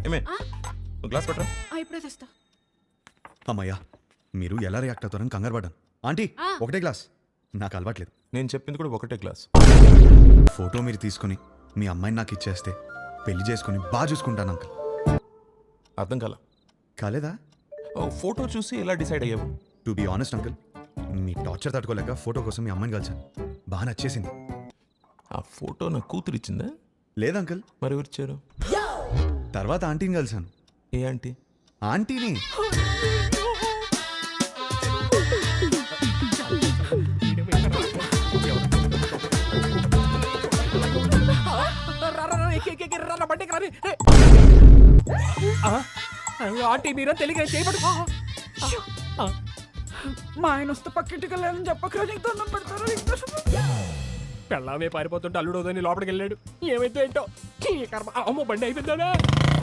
ఏమే నువ్వు గ్లాస్ పట్టరా. ఇప్పుడే తెస్తా. అమ్మయ్యా మీరు ఎలా రియాక్ట్ అవుతారని కంగారు పడ్డాను. ఆంటీ ఒకటే గ్లాస్, నాకు అలవాట్లేదు. నేను చెప్పింది కూడా ఒకటే గ్లాస్. ఫోటో మీరు తీసుకుని మీ అమ్మాయిని నాకు ఇచ్చేస్తే పెళ్లి చేసుకుని బాగా చూసుకుంటాను అంకుల్. అర్థం కాల. కాలేదా? ఫోటో చూసి ఎలా డిసైడ్ అయ్యావు? To be honest uncle, me torture తట్టుకోలేక ఫోటో కోసం మీ అమ్మాయిని కలిసాను. బాగా నచ్చేసింది. ఆ ఫోటో నా కూతురు ఇచ్చిందా? లేదు అంకుల్, మరి ఎవరు ఇచ్చారు? తర్వాత ఆంటీని కలిసాను. ఏ ఆంటీ? ఆంటీని. ఆంటీ మీరా తెలియక చేయబడు. మా ఆయన వస్తే పక్కింటికి వెళ్ళాలని చెప్పక దండం పెడతారు. పెళ్ళామే పారిపోతుంటే అల్లుడోదని లోపలికి వెళ్ళాడు. ఏమైతే ఏంటో ఈ కర్మ. అమ్మో బండి అయిపోయిందా?